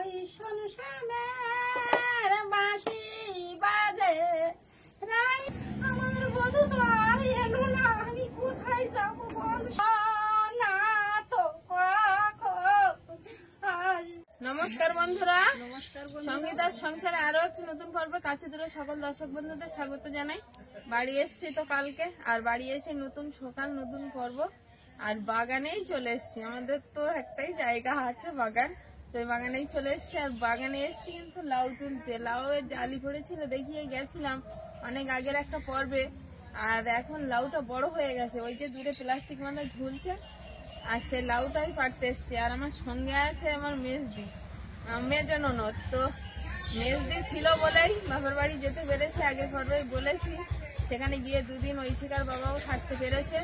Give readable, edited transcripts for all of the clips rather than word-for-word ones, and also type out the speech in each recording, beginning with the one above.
ওই সংসারের বাঁশি বাজে রাই আমার বধূ তো আর এলো না, আমি কোথায় যাবো বল না তো নমস্কার বন্ধুরা, সঙ্গীতার সংসারে আরো একটি নতুন পর্বে কাছে দূরে সকল দর্শক বন্ধুদের স্বাগত জানাই। বাড়ি এসছি তো কালকে, আর বাড়ি এসে নতুন সকাল নতুন পর্ব, আর বাগানেই চলে এসছি। আমাদের তো একটাই জায়গা আছে বাগান, তো বাগানেই চলে এসছি। আর বাগানে এসছি কিন্তু লাউ তুলতে, লাউ এর জালি পড়েছিল দেখিয়ে গেছিলাম অনেক আগের একটা পর্বে, আর এখন লাউটা বড় হয়ে গেছে, ওই যে দূরে প্লাস্টিক মাথা ঝুলছে, আর সে লাউটাই পাড়তে এসছে। আর আমার সঙ্গে আছে আমার মেজদি, মেজ ননদ। তো মেজদি ছিল বলেই বাবার বাড়ি যেতে পেরেছে, আগের পর্বেই বলেছি। সেখানে গিয়ে দুদিন ঐশিকার বাবাও থাকতে পেরেছে,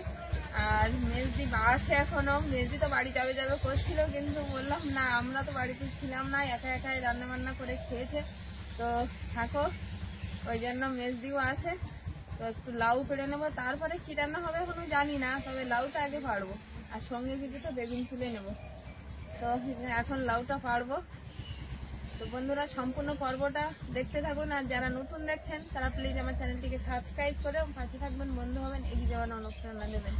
আর মেজদি আছে এখনো। মেজদি তো বাড়ি যাবে যাবে করছিল, কিন্তু বললাম না, আমরা তো বাড়িতে ছিলাম না, একা একাই রান্না বান্না করে খেয়েছে, তো থাকো, ওই জন্য মেজদিও আছে। তো একটু লাউ পেড়ে নেবো, তারপরে কি রান্না হবে এখনো জানি না, তবে লাউটা আগে পারবো, আর সঙ্গে কিছুটা বেগুন তুলে নেব। তো এখন লাউটা পারবো। তো বন্ধুরা, সম্পূর্ণ পর্বটা দেখতে থাকুন, আর যারা নতুন দেখছেন তারা প্লিজ আমার চ্যানেলটিকে সাবস্ক্রাইব করে পাশে থাকবেন, বন্ধু হবেন, এগিয়ে যাওয়ার অনুপ্রেরণা দেবেন।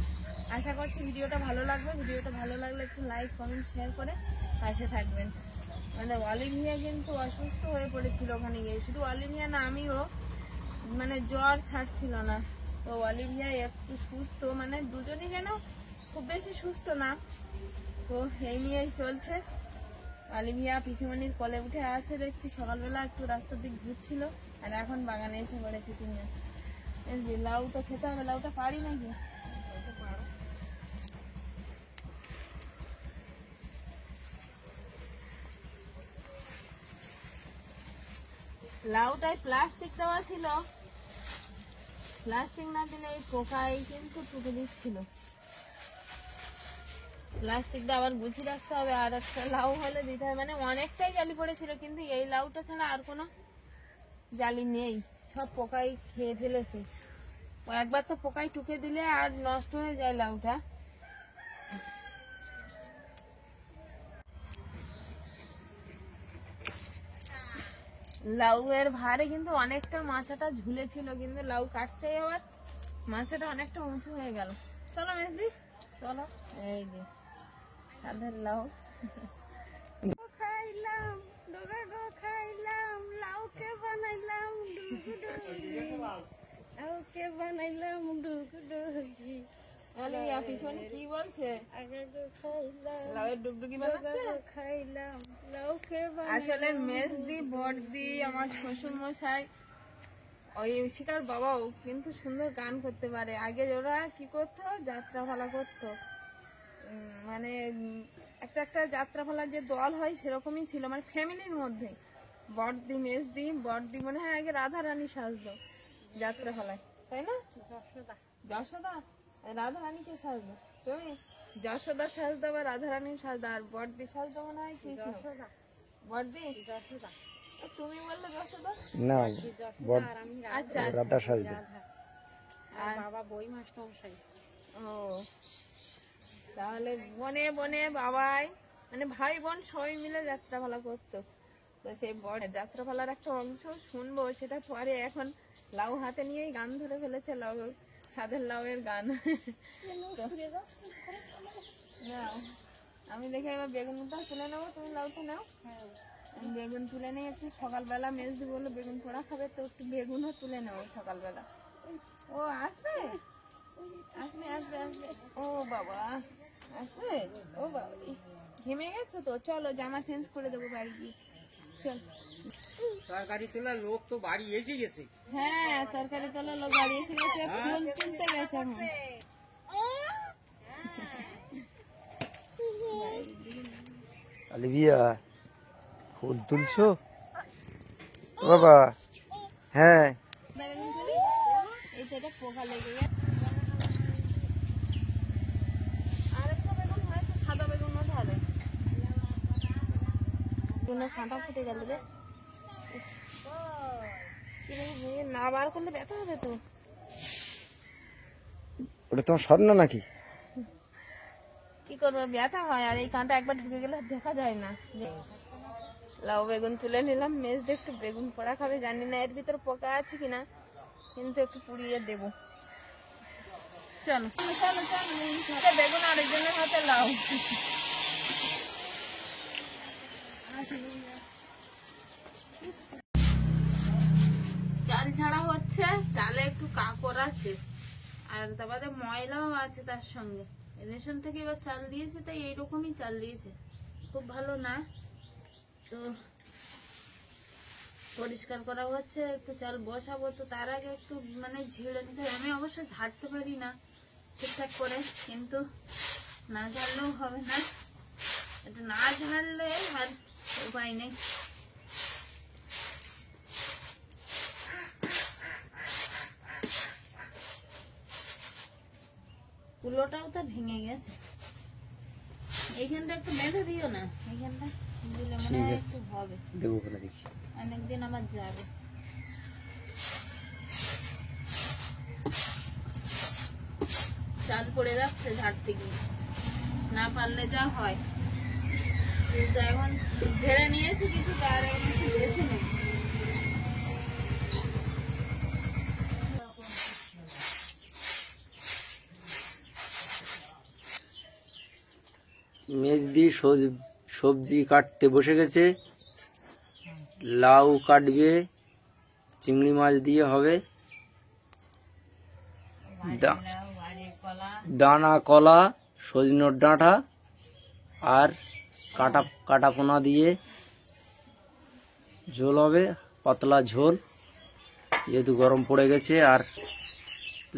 আশা করছি ভিডিওটা ভালো লাগবে। ভিডিওটা ভালো লাগলে একটু লাইক কমেন্ট শেয়ার করে পাশে থাকবেন। আমাদের অলিভিয়া কিন্তু অসুস্থ হয়ে পড়েছিল ওখানে গিয়ে, শুধু অলিভিয়া না, আমিও, মানে জ্বর ছাড়ছিল না। তো অলিভিয়া একটু সুস্থ, মানে দুজনই যেন খুব বেশি সুস্থ না, তো এই নিয়েই চলছে। অলিভিয়া পিসিমণির কোলে উঠে আছে দেখছি, সকালবেলা একটু রাস্তার দিক ঘুরছিল, আর এখন বাগানে এসে পড়েছে তিনজন। লাউ তো খেতে হবে, লাউটা পারি নাকি? লাউটায় প্লাস্টিক দেওয়া ছিল, প্লাস্টিক না দিলে এই পোকাই কিন্তু টুকে দিচ্ছিল। প্লাস্টিকটা আবার গুছিয়ে রাখতে হবে, আর একটা লাউ হলে দিতে হবে। মানে অনেকটাই জালি পড়েছিল, কিন্তু এই লাউটা ছাড়া আর কোনো জালি নেই, সব পোকাই খেয়ে ফেলেছে। একবার তো পোকাই টুকে দিলে আর নষ্ট হয়ে যায় লাউটা। লাউ এর ভারে কিন্তু অনেকটা মাচাটা ঝুলেছিল, কিন্তু লাউ কাটতে আবার মাচাটা অনেকটা উঁচু হয়ে গেল। চলো মেজদি, চলো। এই যে সাধের লাউ খাইলাম, ডোগা গো খাইলাম, লাউকে বানাইলাম ডুগডুগি, লাউকে বানাইলাম ডুগডুগি। অলিভিয়া পিছনে কি বলছে? লাউয়ের ডুগডুগি বানাচ্ছে। আসলে মেজদি, বড়দি, আমার শ্বশুর মশাই, ওই শিকার বাবাও কিন্তু সুন্দর গান করতে পারে। আগে ওরা কি করতো, যাত্রাপালা করতো, মানে একটা একটা যাত্রাপালার যে দল হয় সেরকমই ছিল, মানে ফ্যামিলির মধ্যে। বড়দি, মেজদি, বড়দি মনে হয় আগে রাধা রানী সাজতো যাত্রাপালায়, তাই না? যশোদা, রাধা রানীকে সাজতো, তুমি যশোদা সাজতো বা রাধা রানী সাজতো, আর বড়দি সাজতো মনে হয় কৃষ্ণ। বড়দি যশোদা, তুমি বললে যশোদা না, আচ্ছা রাধা সাজতো, আর বাবা বই মাস্টার মশাই। ও, তাহলে বনে বনে বাবাই, মানে ভাই বোন সবাই মিলে যাত্রাপালা করতো। তো সেই বড় যাত্রাপালার একটা অংশ শুনবো, সেটা পরে। এখন লাউ হাতে নিয়েই গান ধরে ফেলেছে, লাউ, সাধের লাউয়ের গান। আমি দেখে এবার বেগুনটা তুলে নেবো, তুমি লাউটা নাও। বেগুন তুলে নিয়ে একটু, সকালবেলা মেজদি বললো বেগুন পোড়া খাবে, তো একটু বেগুনও তুলে নেবো সকালবেলা। ও আসবে, আসবে আসবে আসবে, ও বাবা আসবে, ও বাবা ঘেমে গেছো তো, চলো জামা চেঞ্জ করে দেবো বাড়ি গিয়ে। চল, তরকারি তোলা লোক তো বাড়ি এসে গেছে। হ্যাঁ, তরকারি তোলা লোক বাড়ি এসে গেছে, ফুল তুলতে গেছে এখন। অলিভিয়া, ফুল তুলছো বাবা? হ্যাঁ, এই সেটা পোকা লেগে গেছে। আরেকটা বেগুন হয়েছে, সাদা বেগুন মধ্যে হবে, কাঁটা ফুটে গেল রে। না বার করলে ব্যথা হবে তো। ওটা তোমার স্বর্ণ নাকি? কি করবো, ব্যথা হয়, আর এই কাঁটা একবার ঢুকে গেলে দেখা যায় না। লাউ বেগুন তুলে নিলাম। মেজ দেখতে বেগুন পোড়া খাবে, জানি না এর ভিতর পোকা আছে কিনা, কিন্তু একটু পুড়িয়ে দেবো। চলো চলো চলো, বেগুন আরেকজনের হাতে লাউ। চাল ছাড়া হচ্ছে, চালে একটু কাঁকড় আছে আর তারপরে ময়লাও আছে তার সঙ্গে। রেশন থেকে এবার চাল দিয়েছে, তাই এইরকমই চাল দিয়েছে, খুব ভালো না। তো পরিষ্কার করা হচ্ছে, একটু চাল বসাবো। তো তার আগে একটু মানে ঝেড়ে নিতে হয়। আমি অবশ্য ঝাড়তে পারি না ঠিকঠাক করে, কিন্তু না ঝাড়লেও হবে না, একটু না ঝাড়লে আর উপায় নেই। কুলোটাও তো ভেঙে গেছে। এইখানটা একটু বেঁধে দিও না, এইখানটা দিলে মনে হয় একটু হবে। দেবো করে দেখি, অনেকদিন আমার যাবে। চাল পড়ে যাচ্ছে ঝাড়তে গিয়ে, না পারলে যা হয়। কিন্তু এখন ঝেড়ে নিয়েছি কিছুটা, আর এখন একটু বেছে নেব। মেজদি সবজি কাটতে বসে গেছে। লাউ কাটবে, চিংড়ি মাছ দিয়ে হবে, দানা কলা, সজনের ডাঁটা আর কাটা পোনা দিয়ে ঝোল হবে, পাতলা ঝোল, যেহেতু গরম পড়ে গেছে। আর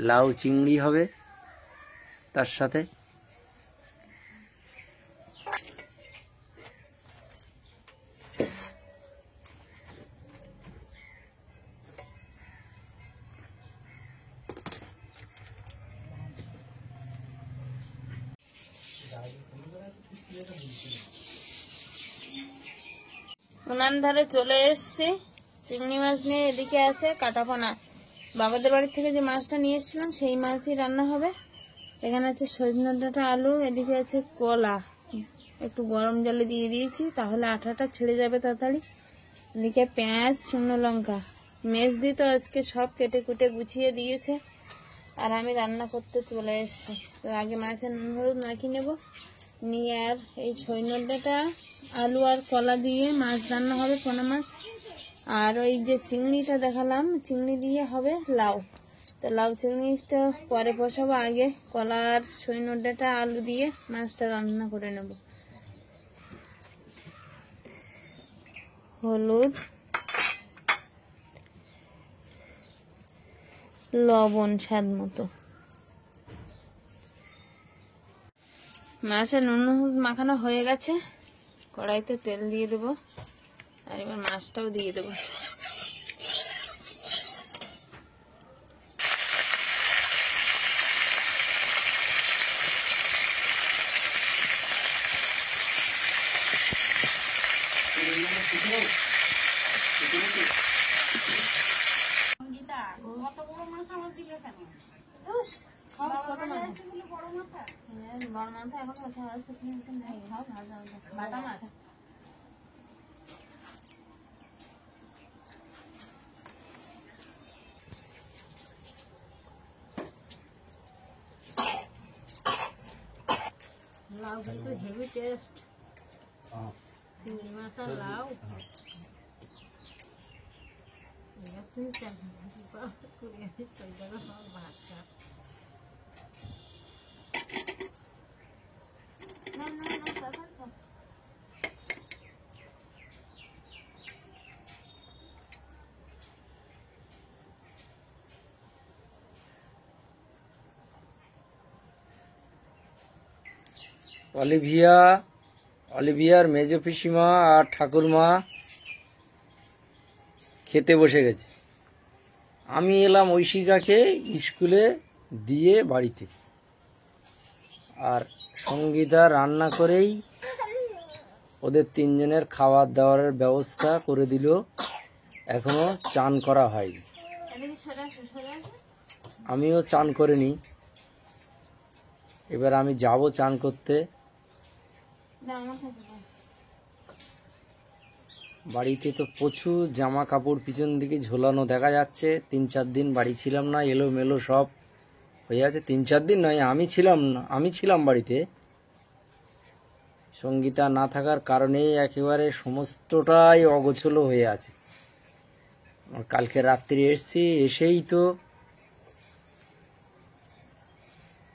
লাউ চিংড়ি হবে তার সাথে। উনান ধারে চলে এসছি, চিংড়ি মাছ নিয়ে। এদিকে আছে কাটাপোনা, বাবাদের বাড়ি থেকে যে মাছটা নিয়ে এসেছিলাম সেই মাছই রান্না হবে। এখানে আছে সজনে ডাঁটা, আলু, এদিকে আছে কলা, একটু গরম জলে দিয়ে দিয়েছি, তাহলে আঠাটা ছেড়ে যাবে তাড়াতাড়ি। এদিকে পেঁয়াজ, শুকনো লঙ্কা। মেজদি তো আজকে সব কেটে কুটে গুছিয়ে দিয়েছে, আর আমি রান্না করতে চলে এসছি। তো আগে মাছের নুন হলুদ মাখিয়ে নেব, নিয়ে আর এই সজনের ডাঁটা, আলু আর কলা দিয়ে মাছ রান্না হবে, পোনা মাছ। আর ওই যে চিংড়িটা দেখালাম, চিংড়ি দিয়ে হবে লাউ। তো লাউ চিংড়িটা পরে বসাবো, আগে কলা আর সজনের ডাঁটা আলু দিয়ে মাছটা রান্না করে নেব। হলুদ, লবণ স্বাদ মতো। মাছের নুন হলুদ মাখানো হয়ে গেছে, কড়াইতে তেল দিয়ে দেবো, আর এবার মাছটাও দিয়ে দেবো। লাউ কিন্তু হেভি টেস্ট, চিংড়ি মাছ আর লাউ। অলিভিয়ার মেজো পিসিমা আর ঠাকুরমা খেতে বসে গেছে। আমি এলাম ঐশিকাকে স্কুলে দিয়ে বাড়িতে, আর সঙ্গীতা রান্না করেই ওদের তিনজনের খাবার দাবারের ব্যবস্থা করে দিল। এখনো চান করা হয়নি, আমিও চান করিনি। এবার আমি যাব চান করতে। বাড়িতে তো প্রচুর জামা কাপড় পিছন দিকে ঝোলানো দেখা যাচ্ছে। 3-4 দিন বাড়ি ছিলাম না, এলোমেলো সব হয়ে আছে। 3-4 দিন নয়, আমি ছিলাম বাড়িতে। সঙ্গীতা না থাকার কারণেই একেবারে সমস্তটাই অগোছলো হয়ে আছে। কালকে রাত্রি এসছি, এসেই তো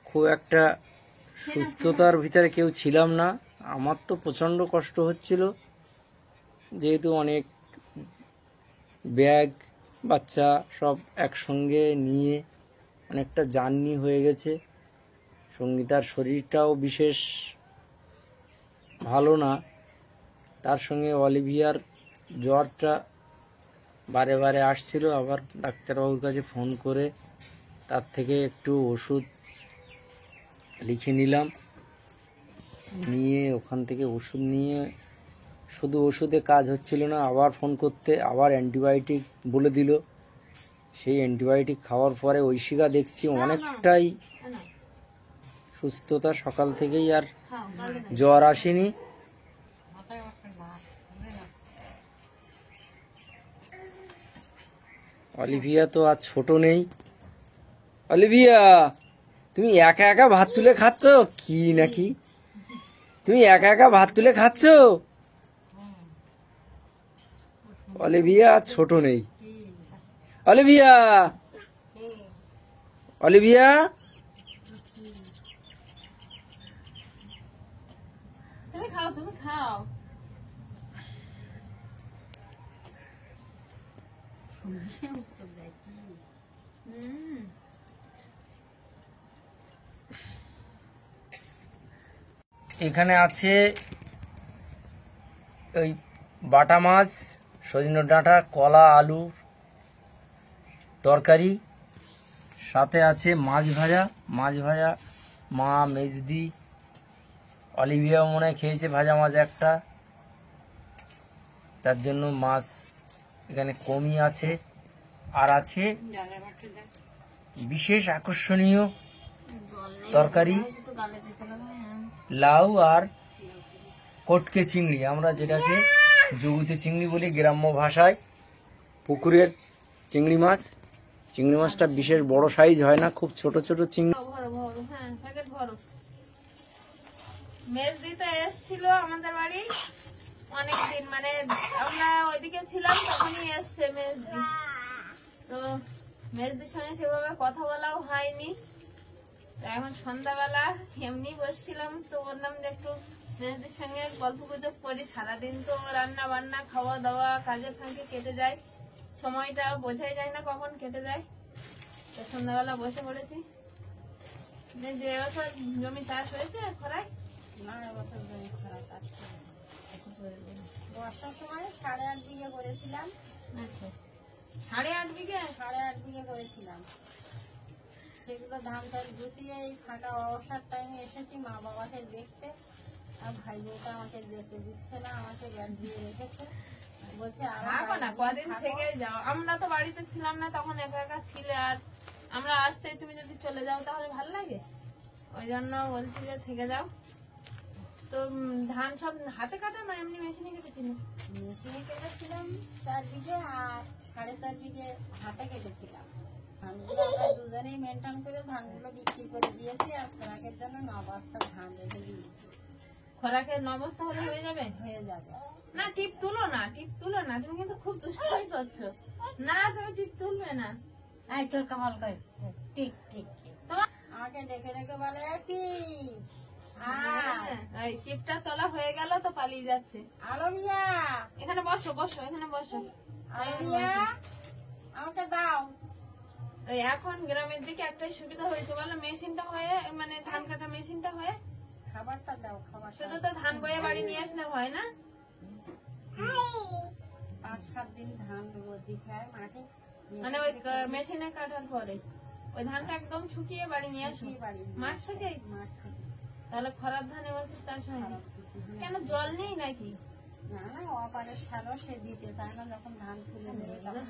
খুব একটা সুস্থতার ভিতরে কেউ ছিলাম না। আমার তো প্রচণ্ড কষ্ট হচ্ছিল, যেহেতু অনেক ব্যাগ বাচ্চা সব একসঙ্গে নিয়ে অনেকটা জার্নি হয়ে গেছে। সঙ্গীতার শরীরটাও বিশেষ ভালো না, তার সঙ্গে অলিভিয়ার জ্বরটা বারে বারে আসছিল। আবার ডাক্তারবাবুর কাছে ফোন করে তার থেকে একটু ওষুধ লিখে নিলাম, নিয়ে ওখান থেকে ওষুধ নিয়ে শুধু ওষুধে কাজ হচ্ছিল না, আবার ফোন করতে আবার অ্যান্টিবায়োটিক বলে দিল। সেই অ্যান্টিবায়োটিক খাওয়ার পরে ঐশিকা দেখছি অনেকটাই সুস্থতা, সকাল থেকেই আর জ্বর আসেনি। অলিভিয়া তো আর ছোট নেই। অলিভিয়া, তুমি একা একা ভাত তুলে খাচ্ছ কি নাকি? তুমি একা একা ভাত তুলে খাচ্ছ? অলিভিয়া আর ছোট নেই। অলিভিয়া, অলিভিয়া, তুমি খাও, তুমি খাও। এখানে আছে ওই বাটা মাছ, সজনে ডাঁটা, কলা, আলু তরকারি, সাথে আছে মাছ ভাজা। মা, মেজদি, অলিভিয়া মনে হয় খেয়েছে ভাজা মাছ একটা, তার জন্য মাছ এখানে কমই আছে। আর আছে বিশেষ আকর্ষণীয় তরকারি, লাউ আর কটকে চিংড়ি, আমরা যেটাকে জগুতে চিংড়ি বলি গ্রাম্য ভাষায়। পুকুরের চিংড়ি মাছ। চিংড়ি মাছটা বিশেষ বড় সাইজ হয় না, খুব ছোট ছোট চিংড়ি। মেজদি তো এসছিল আমাদের বাড়ি অনেকদিন, মানে আমরা ওইদিকে ছিলাম তখনই এসছে মেজদি। তো মেজদির সঙ্গে সেভাবে কথা বলাও হয়নি। এখন সন্ধ্যাবেলা এমনি বসছিলাম, তো বললাম যে একটু মেজদির সঙ্গে গল্প গুজব করি। সারাদিন তো রান্না বান্না খাওয়া দাওয়া কাজের ফাঁকে কেটে যায়, সময়টা বোঝাই যায় না কখন কেটে যায়। তো সন্ধ্যাবেলা বসে পড়েছি। যে এবছর জমি চাষ হয়েছে খরায়? না, এবছর জমি খরা চাষ বর্ষার সময় 8.5 বিঘে করেছিলাম। আচ্ছা, 8.5 বিঘে? 8.5 বিঘে করেছিলাম। সেগুলো ধান চাষ গুছিয়ে এই ফাঁকা অবসর টাইমে এসেছি মা বাবাকে দেখতে। আর ভাই বোনটা আমাকে যেতে দিচ্ছে না, আমাকে ব্যাগ দিয়ে রেখেছে, বলছে না কদিন থেকে যাও। আমরা তো বাড়িতে ছিলাম না তখন, একা একা ছিলে, আর আমরা আসতে তুমি যদি চলে যাও তাহলে ভালো লাগে। ওই জন্য বলছি যে থেকে যাও। তো ধান সব হাতে কাটা না এমনি মেশিনে কেটেছিল? মেশিনে কেটেছিলাম 4 বিঘে, আর 4.5 বিঘে হাতে কেটেছিলাম। ধানগুলো আমরা দুজনেই মেনটেন করে ধানগুলো বিক্রি করে দিয়েছি, আর খোরাকের জন্য 9 বস্তা ধান রেখে দিয়েছি। খোরাকের 9 বস্তা হলে হয়ে যাবে? হয়ে যাবে। না টিপ তুলো না, টিপ তুলো না, তুমি কিন্তু খুব দুষ্টামি করছো। না তুমি টিপ তুলবে না। এই তোর কামাল কই? ঠিক ঠিক তোমার আমাকে ডেকে ডেকে বলে টিপ। এই টিপটা তোলা হয়ে গেল তো পালিয়ে যাচ্ছে। আলমিয়া, এখানে বসো বসো, এখানে বসো। আলমিয়া, আমাকে দাও। এই এখন গ্রামের দিকে একটাই সুবিধা হয়েছে, বলো মেশিনটা হয়ে, মানে ধান কাটা মেশিনটা হয়ে খাবারটা দাও। খাবার শুধু তো ধান বয়ে বাড়ি নিয়ে আসলে হয় না। 5-7 দিন ধান রোদি খায় মাঠে, মানে ওই মেশিনে কাটার পরে ওই ধানটা একদম শুকিয়ে বাড়ি নিয়ে আসি। মাঠ থেকে? মাঠ থেকে। তাহলে খরার ধান এবছর চাষ হয় না কেন? জল নেই নাকি? না না, অপারের সারও সে দিতে চায় না, যখন ধান তুলে দেবে তখন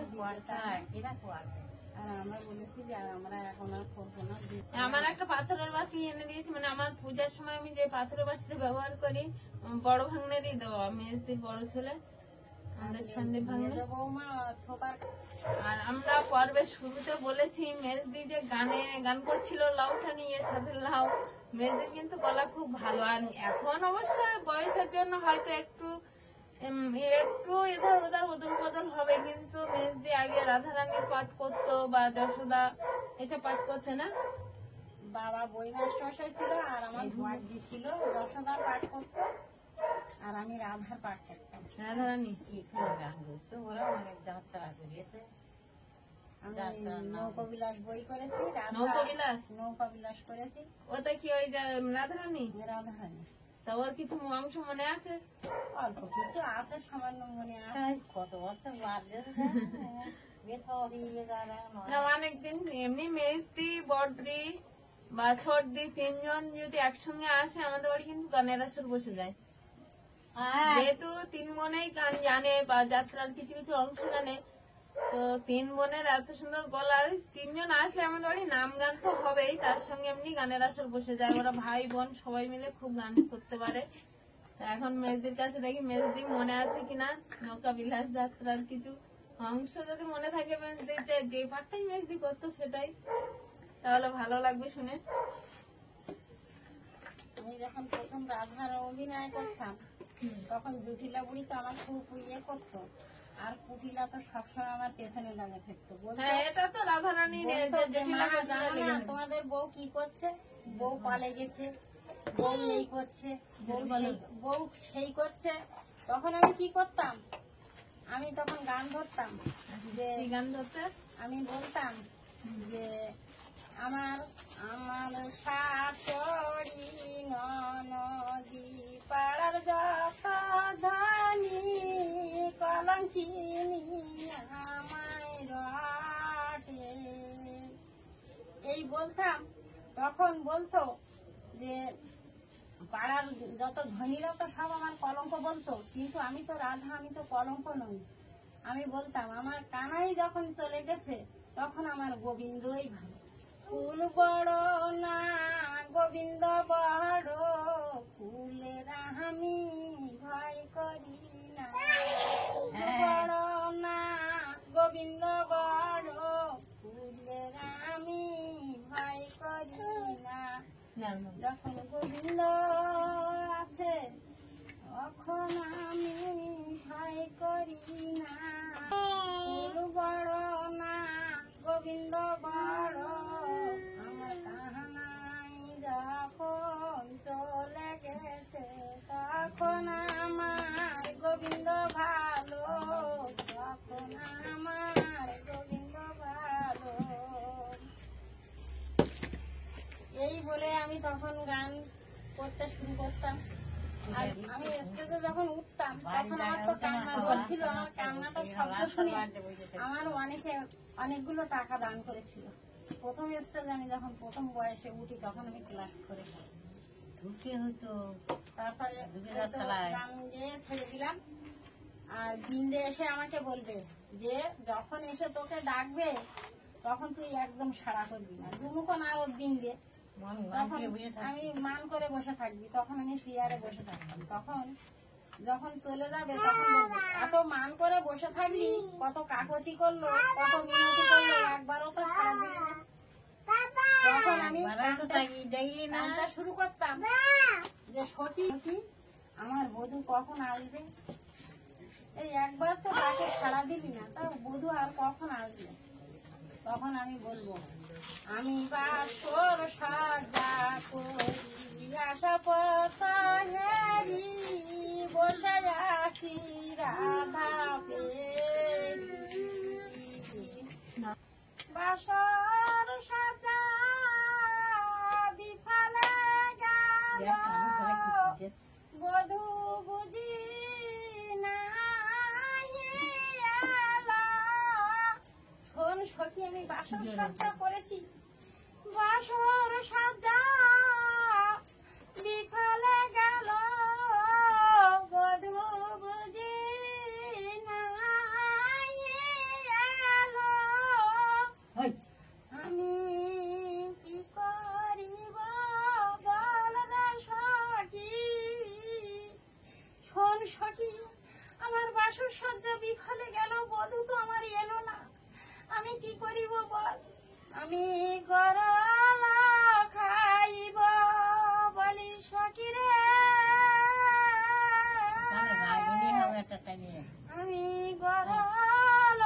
এরা কোয়াতে। আর আমরা বলেছি যে আমরা এখন আর করবো না। আমার একটা পাথরের বাটি এনে দিয়েছি, মানে আমার পূজার সময় আমি যে পাথরের বাটিটা ব্যবহার করি বড় ভাঙনেরই দেওয়া, মেজদির বড় ছেলে। আমাদের সন্দীপ ভাঙলে। আর আমরা পর্বের শুরুতে বলেছি মেজদি যে গান করছিল লাউটা নিয়ে সাথে লাউ, মেজদির কিন্তু গলা খুব ভালো। আর এখন অবশ্য বয়সের জন্য হয়তো একটু এধার ওধার বদল বদল হবে, কিন্তু মেজদি আগে রাধারানীর পাঠ করতো বা যশোদা এসব পাঠ করছে না। বাবা বই মাস্টার ছিল আর আমার ভাগ্যি ছিল যশোদার পাঠ করতো আর আমি রাধার পাঠ করতাম। রাধারানী গান করতো, ওরা অনেক যাত্রা করিয়েছে। আমি নৌকবিলাস বই করেছি, নৌকবিলাস নৌকবিলাস করেছি। ওটা কি ওই যে রাধারানী? রাধারানী। তা ওর কিছু অংশ মনে আছে? অল্প কিছু আছে, সামান্য মনে আছে। কত বছর বাদে না অনেকদিন এমনি মেজদি বড়দি বা ছোটদি তিনজন যদি একসঙ্গে আসে আমাদের বাড়ি কিন্তু গানের আসর বসে যায়। যেহেতু তিন বোনেই গান জানে বা যাত্রার কিছু কিছু অংশ জানে, তো তিন বোনের এত সুন্দর গলা, তিনজন আসলে আমাদের বাড়ি নাম গান তো হবেই, তার সঙ্গে এমনি গানের আসর বসে যায়। ওরা ভাই বোন সবাই মিলে খুব গান করতে পারে। এখন মেজদির কাছে দেখি মেজদি মনে আছে কিনা নৌকা বিলাস যাত্রার কিছু অংশ যদি মনে থাকে মেজদির, যে পাঠটাই মেজদি করতো সেটাই, তাহলে ভালো লাগবে শুনে। আমি যখন প্রথম রাধার অভিনয় করতাম তখন জুটিলা বুড়ি তো আমার খুব ইয়ে করতো, আর কুটিলা তো সবসময় আমার পেছনে লাগে থাকতো। হ্যাঁ এটা তো রাধারানী। তোমাদের বউ কি করছে, বউ পালে গেছে, বউ এই করছে, বউ সেই করছে। তখন আমি কি করতাম, আমি তখন গান ধরতাম। যে গান ধরতে আমি বলতাম যে আমার আমার শাশুড়ি ননদি পাড়ার যত ধনী কলঙ্কিনী আমায় রটে, এই বলতাম। তখন বলতো যে পাড়ার যত ধনীরা তো সব আমার কলঙ্ক বলতো, কিন্তু আমি তো রাধা, আমি তো কলঙ্ক নই। আমি বলতাম আমার কানাই যখন চলে গেছে তখন আমার গোবিন্দই ভালো। ফুল বড় না গোবিন্দ বড়, ফুলের আমি ভয় করি না। ফুল বড় না গোবিন্দ বড়, ফুলের আমি ভয় করি না। যখন গোবিন্দ আছে তখন আমি ভয় করি না। ফুল বড় না গোবিন্দ বড়, আমার কাহানাই যখন চলে গেছে তখন আমার গোবিন্দ ভালো, তখন আমার গোবিন্দ ভালো। এই বলে আমি তখন গান করতে শুরু করতাম। আর আমি স্টেজে যখন উঠতাম তখন আমার তো কান্না বলছিল, আমার কান্নাটার শব্দ শুনে আমার অনেকগুলো টাকা দান করেছিল। প্রথম স্টেজে আমি যখন প্রথম বয়সে উঠি তখন আমি ক্লাস করে তারপরে গান গেয়ে ছেড়ে দিলাম। আর বিন্দে এসে আমাকে বলবে যে যখন এসে তোকে ডাকবে তখন তুই একদম সাড়া করবি না, দুমুখন আর ওর বিন্দে আমি মান করে বসে থাকবি। তখন আমি চেয়ারে বসে থাকতাম। তখন যখন চলে যাবে তখন বলবে এত মান করে বসে থাকলি, কত কাকতি করলো, কত মিনতি করলো, একবারও তো সারা দিলি না। তখন আমি গানটা শুরু করতাম যে সখী আমার বধূ কখন আসবে, এই একবার তো তাকে সাড়া দিলি না, তাও বধূ আর কখন আসবে। তখন আমি বলবো আমি বাসর সাজা করি আশা পথি বসে আছি রাধা পেরি, বাসর সাজা বিফলে গেল বধূ বুঝি না এলো। শোন সখী আমি বাসর সাজা করেছি, বাসর সাজা বিফলে গেল বধূ বুঝি না এলো। আমি কি করিব বল রে সখী, শোন সখী আমার বাসর সাজা আমি গরল খাইব বলি সখিরে, আমি গরল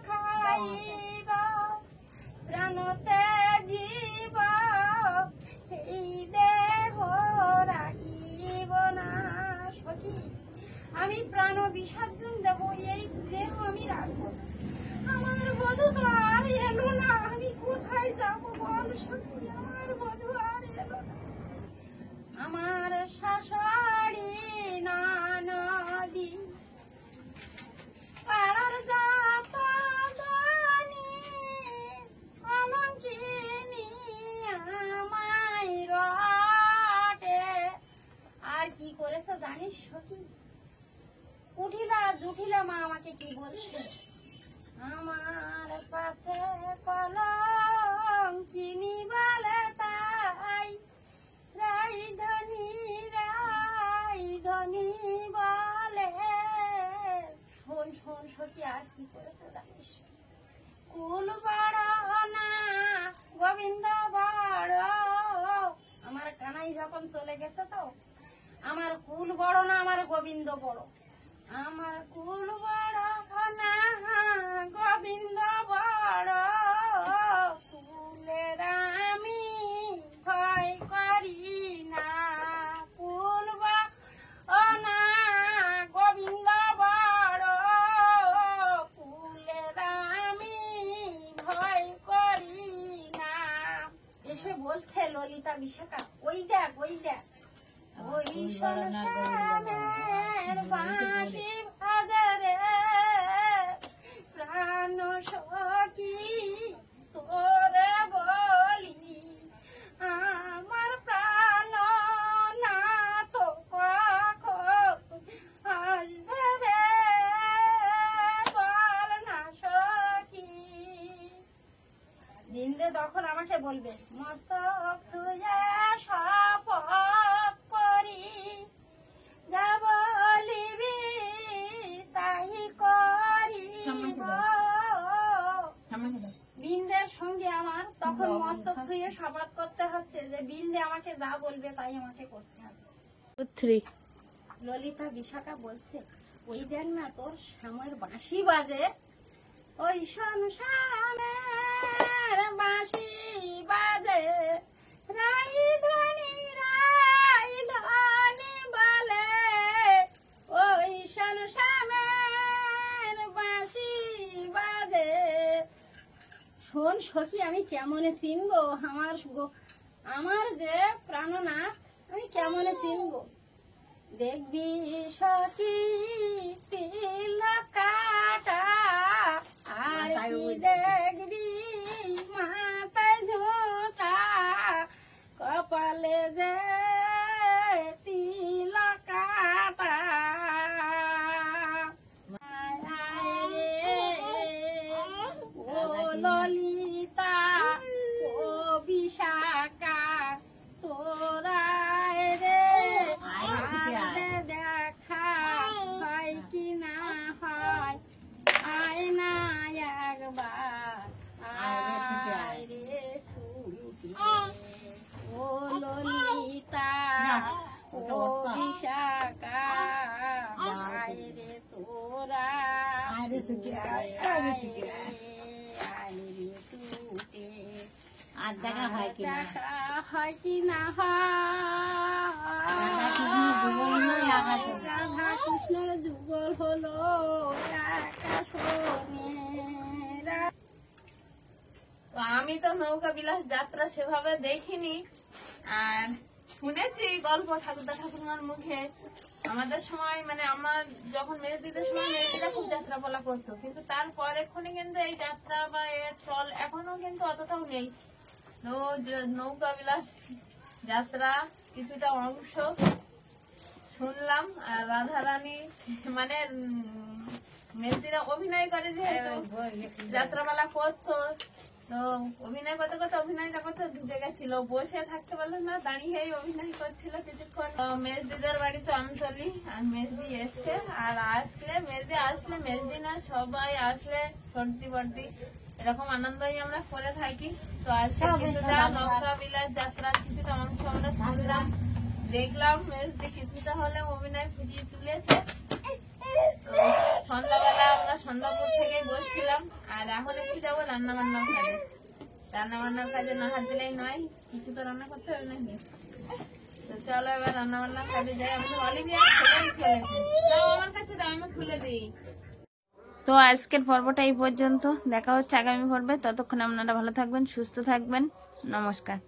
খাইব প্রাণতে জীব এই দেহ রাখিব না সখী। আমি প্রাণ বিসর্জন দেব, এই দেহ আমি রাখবো না। আমার বধূ তো আর এলো না, আমি কোথায় যাবো বল সখী, আমার বধূ আর এলো না। আমার শাশুড়ি ননদি পাড়ার জাপানি অলঙ্কিনী আমায় রটে। আর কি করেছে জানিস সখী? উঠিলা জুঠিলা মা আমাকে কি বলছে, আমার কাছে কলম চিনি বলে তাই রাই ধনী বলে। শোন শোন সখী, আর কি করেছে জানিস? কুল বড় না গোবিন্দ বড়। আমার কানাই যখন চলে গেছে তো, আমার কুল বড় না আমার গোবিন্দ বড়। আমার কুল বড় না গোবিন্দ বড়। কুলের আমি ভয় করি না, কুল বড় না গোবিন্দ বড়। কুলের আমি ভয় করি না। এসে বলছে ললিতা বিশাখা, ওই দেখ ওই দেখ, ওই শ্মশানের বাঁশি বাজে রে প্রাণ সখী তোরে বলি, আমার প্রাণ না তো কখন আসবে রে বল না সখী। নিন্দে তখন আমাকে বলবে, মস্তক তুলে শপথ করি যা বলিবি তাই করিব। বিন্দের সঙ্গে আমার তখন মস্তক ছুঁয়ে শপথ করতে হচ্ছে যে বিন্দে আমাকে যা বলবে তাই আমাকে করতে হবে। ললিতা বিশাখা বলছে, ওই দেখ না তোর শ্যামের বাঁশি বাজে, ওই শ্মশানের বাঁশি বাজে রাই ধনী বলে, ওই শ্মশানের বাঁশি বাজে। শোন সখী, আমি কেমনে চিনবো আমার যে প্রাণনাথ, আমি কেমনে চিনবো? দেখবি সখী তিলক কাটা, আর কি দেখবি মাথায় ঝোঁটা, কপালে যে তিলক কাটা। ও ললিতা ও বিশাখা তোরা রে দেখা হয় কি না হয়, আয় না একবার আয় রে ছুটি। ও ললিতা ও বিশাখা আয় রে তোরা, আয় রে ছুটে। আর দেখা হয় কি না রাধা কৃষ্ণর যুগল হলো আমি তো নৌকা বিলাস যাত্রা সেভাবে দেখিনি, আর শুনেছি গল্প ঠাকুরদা ঠাকুরমার মুখে। আমাদের সময় মানে আমার যখন মেয়েদের সময় মেয়েরা খুব যাত্রা বলা করতো, কিন্তু তারপর এক্ষুনি কিন্তু এই যাত্রা বা এর চল এখনো কিন্তু অতটাও নেই। নৌকা বিলাস যাত্রা কিছুটা অংশ শুনলাম, আর রাধারানী মানে মেয়েরা অভিনয় করে যেহেতু যাত্রাপালা করতো, তো অভিনয় করতে করতে অভিনয়টা করতে ঢুকে গেছিল, বসে থাকতে পারলো না, দাঁড়িয়ে অভিনয় করছিল কিছুক্ষণ। তো মেজদিদের বাড়িতে আমি চলি, আর মেজদি এসছে, আর মেজদি আসলে মেজদি না সবাই আসলে সর্দি বর্দি এরকম আনন্দই আমরা করে থাকি। তো আজকে কিছুটা নৌকা বিলাস যাত্রার কিছুটা অংশ আমরা শুনলাম, দেখলাম মেজদি কিছুটা হলেও অভিনয় ফুটিয়ে তুলেছে। তো সন্ধ্যাবেলা আমরা সন্ধ্যাপুর থেকেই বসছিলাম, আর এখন একটু যাবো রান্না বান্নার কাজে। রান্না বান্নার কাজে না হাত দিলেই নয়, কিছু তো রান্না করতে হবে নাকি। তো চলো এবার রান্না বান্নার কাজে যাই। আমাদের অলিভিয়া খুলেই চলেছে, তাও আমার কাছে দাও, আমি খুলে দিই। তো আজকের পর্বটা এই পর্যন্ত, দেখা হচ্ছে আগামী পর্বে। ততক্ষণ আপনারা ভালো থাকবেন, সুস্থ থাকবেন। নমস্কার।